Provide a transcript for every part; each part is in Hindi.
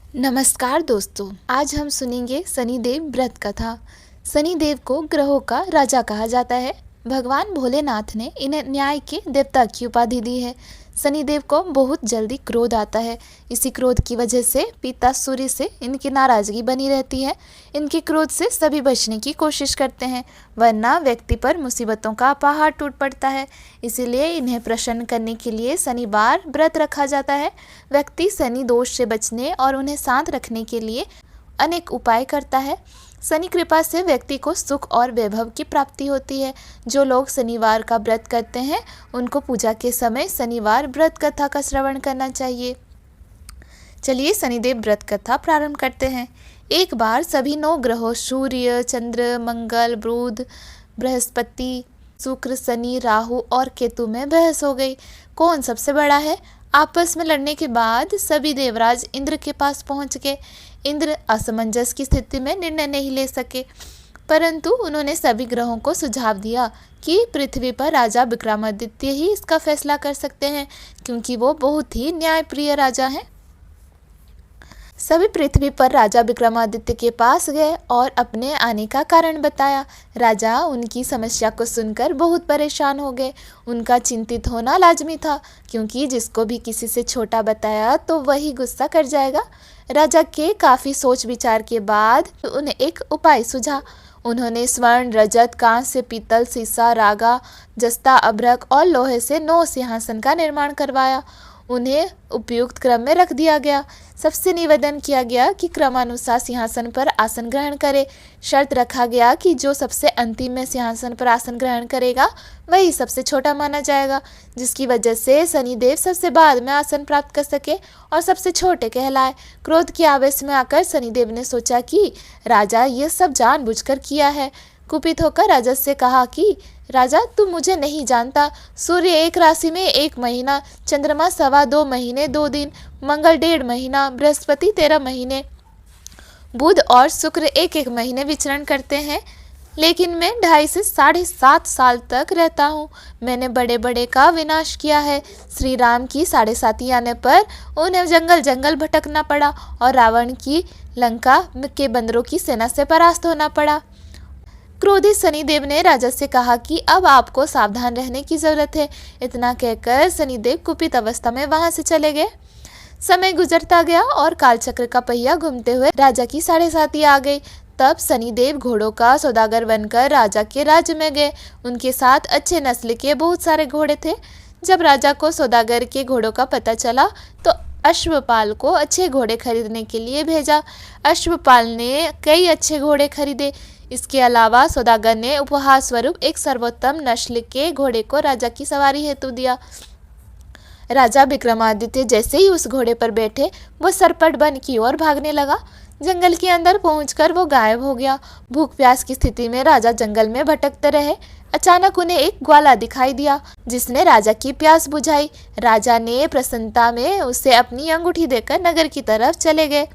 नमस्कार दोस्तों, आज हम सुनेंगे शनिदेव व्रत कथा। शनिदेव को ग्रहों का राजा कहा जाता है। भगवान भोलेनाथ ने इन्हें न्याय के देवता की उपाधि दी है। शनिदेव को बहुत जल्दी क्रोध आता है। इसी क्रोध की वजह से पिता सूर्य से इनकी नाराजगी बनी रहती है। इनके क्रोध से सभी बचने की कोशिश करते हैं, वरना व्यक्ति पर मुसीबतों का पहाड़ टूट पड़ता है। इसीलिए इन्हें प्रसन्न करने के लिए शनिवार व्रत रखा जाता है। व्यक्ति शनि दोष से बचने और उन्हें शांत रखने के लिए अनेक उपाय करता है। शनि कृपा से व्यक्ति को सुख और वैभव की प्राप्ति होती है। जो लोग शनिवार का व्रत करते हैं उनको पूजा के समय शनिवार व्रत कथा का श्रवण करना चाहिए। चलिए शनिदेव व्रत कथा प्रारंभ करते हैं। एक बार सभी 9 ग्रहों सूर्य, चंद्र, मंगल, बुध, बृहस्पति, शुक्र, शनि, राहु और केतु में बहस हो गई, कौन सबसे बड़ा है। आपस में लड़ने के बाद सभी देवराज इंद्र के पास पहुंच गए। इंद्र असमंजस की स्थिति में निर्णय नहीं ले सके, परंतु उन्होंने सभी ग्रहों को सुझाव दिया कि पृथ्वी पर राजा विक्रमादित्य ही इसका फैसला कर सकते हैं, क्योंकि वो बहुत ही न्यायप्रिय राजा हैं। सभी पृथ्वी पर राजा विक्रमादित्य के पास गए और अपने आने का कारण बताया। राजा उनकी समस्या को सुनकर बहुत परेशान हो गए। उनका चिंतित होना लाजमी था, क्योंकि जिसको भी किसी से छोटा बताया तो वही गुस्सा कर जाएगा। राजा के काफ़ी सोच विचार के बाद उन्हें एक उपाय सूझा। उन्होंने स्वर्ण, रजत, कांस्य, पीतल, सीसा, रागा, जस्ता, अभ्रक और लोहे से 9 सिंहासन का निर्माण करवाया। उन्हें उपयुक्त क्रम में रख दिया गया। सबसे निवेदन किया गया कि क्रमानुसार सिंहासन पर आसन ग्रहण करे। शर्त रखा गया कि जो सबसे अंतिम में सिंहासन पर आसन ग्रहण करेगा वही सबसे छोटा माना जाएगा, जिसकी वजह से शनिदेव सबसे बाद में आसन प्राप्त कर सके और सबसे छोटे कहलाए। क्रोध के आवेश में आकर शनिदेव ने सोचा कि राजा ये सब जानबूझकर किया है। कुपित होकर राजा से कहा कि राजा, तू मुझे नहीं जानता। सूर्य 1 राशि में 1 महीना, चंद्रमा 2.25 महीने 2 दिन, मंगल 1.5 महीना, बृहस्पति 13 महीने, बुध और शुक्र 1-1 महीने विचरण करते हैं, लेकिन मैं 2.5 से 7.5 साल तक रहता हूँ। मैंने बड़े बड़े का विनाश किया है। श्री राम की 7.5 आने पर उन्हें जंगल जंगल भटकना पड़ा और रावण की लंका के बंदरों की सेना से परास्त होना पड़ा। क्रोधित शनिदेव ने राजा से कहा कि अब आपको सावधान रहने की जरूरत है। इतना कहकर शनिदेव कुपित अवस्था में वहां से चले गए। समय गुजरता गया और कालचक्र का पहिया घूमते हुए राजा की 7.5 आ गई। तब शनिदेव घोड़ों का सौदागर बनकर राजा के राज्य में गए। उनके साथ अच्छे नस्ल के बहुत सारे घोड़े थे। जब राजा को सौदागर के घोड़ों का पता चला तो अश्वपाल को अच्छे घोड़े खरीदने के लिए भेजा। अश्वपाल ने कई अच्छे घोड़े खरीदे। इसके अलावा सौदागर ने उपहार स्वरूप एक सर्वोत्तम नस्ल के घोड़े को राजा की सवारी हेतु दिया। राजा विक्रमादित्य जैसे ही उस घोड़े पर बैठे वो सरपट वन की ओर भागने लगा। जंगल के अंदर पहुंचकर वो गायब हो गया। भूख प्यास की स्थिति में राजा जंगल में भटकते रहे। अचानक उन्हें एक ग्वाला दिखाई दिया, जिसने राजा की प्यास बुझाई। राजा ने प्रसन्नता में उसे अपनी अंगूठी देकर नगर की तरफ चले गए।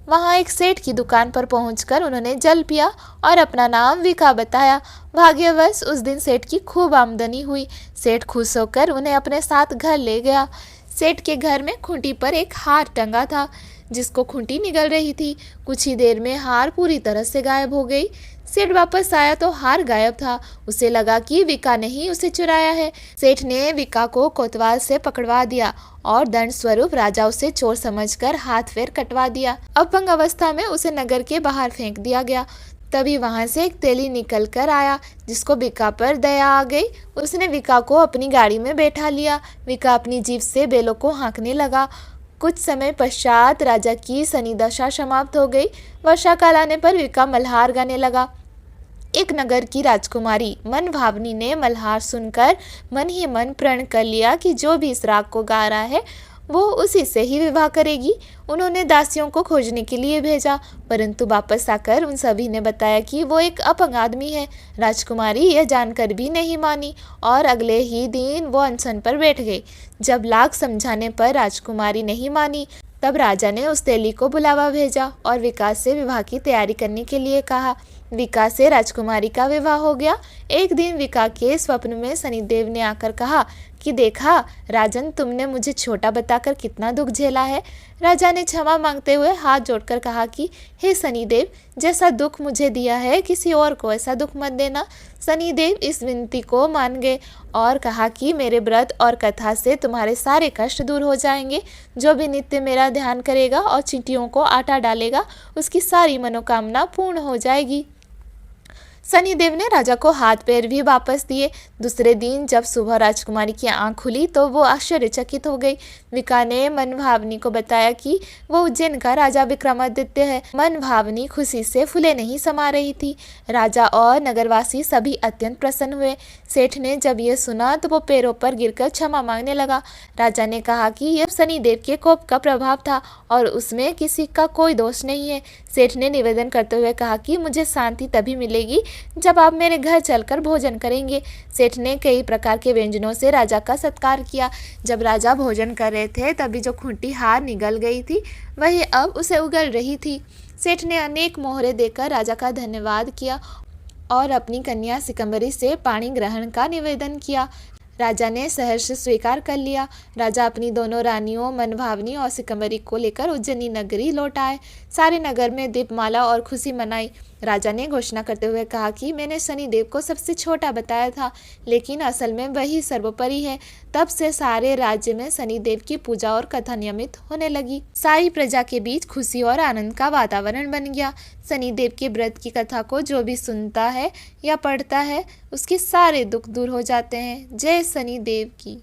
वहाँ एक सेठ की दुकान पर पहुंचकर उन्होंने जल पिया और अपना नाम विका बताया। भाग्यवश उस दिन सेठ की खूब आमदनी हुई। सेठ खुश होकर उन्हें अपने साथ घर ले गया। सेठ के घर में खूंटी पर एक हार टंगा था, जिसको खूंटी निगल रही थी। कुछ ही देर में हार पूरी तरह से गायब हो गई। सेठ वापस आया तो हार गायब था। उसे लगा कि विका ने ही उसे चुराया है। सेठ ने विका को कोतवाल से पकड़वा दिया और दंड स्वरूप राजा उसे चोर समझकर हाथ पैर कटवा दिया। अपंग अवस्था में उसे नगर के बाहर फेंक दिया गया। तभी वहां से एक तेली निकल कर आया, जिसको विका पर दया आ गई। उसने विका को अपनी गाड़ी में बैठा लिया। विका अपनी जीभ से बेलों को हाँकने लगा। कुछ समय पश्चात राजा की शनि दशा समाप्त हो गई। वर्षा काल आने पर विका मल्हार गाने लगा। एक नगर की राजकुमारी मन भावनी ने मल्हार सुनकर मन ही मन प्रण कर लिया कि जो भी इस राग को गा रहा है वो उसी से ही विवाह करेगी। उन्होंने दासियों को खोजने के लिए भेजा, परंतु वापस आकर उन सभी ने बताया कि वो एक अपंग आदमी है। राजकुमारी यह जानकर भी नहीं मानी और अगले ही दिन वो अनशन पर बैठ गई। जब लाख समझाने पर राजकुमारी नहीं मानी, तब राजा ने उस तेली को बुलावा भेजा और विकास से विवाह की तैयारी करने के लिए कहा। विका से राजकुमारी का विवाह हो गया। एक दिन विका के स्वप्न में शनिदेव ने आकर कहा कि देखा राजन, तुमने मुझे छोटा बताकर कितना दुख झेला है। राजा ने क्षमा मांगते हुए हाथ जोड़कर कहा कि हे शनिदेव, जैसा दुख मुझे दिया है किसी और को ऐसा दुख मत देना। शनिदेव इस विनती को मान गए और कहा कि मेरे व्रत और कथा से तुम्हारे सारे कष्ट दूर हो जाएंगे। जो भी नित्य मेरा ध्यान करेगा और चींटियों को आटा डालेगा, उसकी सारी मनोकामना पूर्ण हो जाएगी। शनिदेव ने राजा को हाथ पैर भी वापस दिए। दूसरे दिन जब सुबह राजकुमारी की आंख खुली तो वो आश्चर्यचकित हो गई। विका ने मनभावनी को बताया कि वो उज्जैन का राजा विक्रमादित्य है। मनभावनी खुशी से फूले नहीं समा रही थी। राजा और नगरवासी सभी अत्यंत प्रसन्न हुए। सेठ ने जब ये सुना तो वो पैरों पर गिरकर क्षमा मांगने लगा। राजा ने कहा कि यह शनिदेव के कोप का प्रभाव था और उसमें किसी का कोई दोष नहीं है। सेठ ने निवेदन करते हुए कहा कि मुझे शांति तभी मिलेगी जब आप मेरे घर चलकर भोजन करेंगे। सेठ ने कई प्रकार के व्यंजनों से राजा का सत्कार किया। जब राजा भोजन कर रहे थे तभी जो खूंटी हार निगल गई थी वही अब उसे उगल रही थी। सेठ ने अनेक मोहरे देकर राजा का धन्यवाद किया और अपनी कन्या सिकंदरी से पाणी ग्रहण का निवेदन किया। राजा ने सहर्ष स्वीकार कर लिया। राजा अपनी दोनों रानियों मनभावनी और सिकंदरी को लेकर उज्जैनी नगरी लौट आए। सारे नगर में दीपमाला और खुशी मनाई। राजा ने घोषणा करते हुए कहा कि मैंने शनिदेव को सबसे छोटा बताया था, लेकिन असल में वही सर्वोपरि है। तब से सारे राज्य में शनिदेव की पूजा और कथा नियमित होने लगी। सारी प्रजा के बीच खुशी और आनंद का वातावरण बन गया। शनिदेव के व्रत की कथा को जो भी सुनता है या पढ़ता है उसके सारे दुख दूर हो जाते हैं। जय शनिदेव की।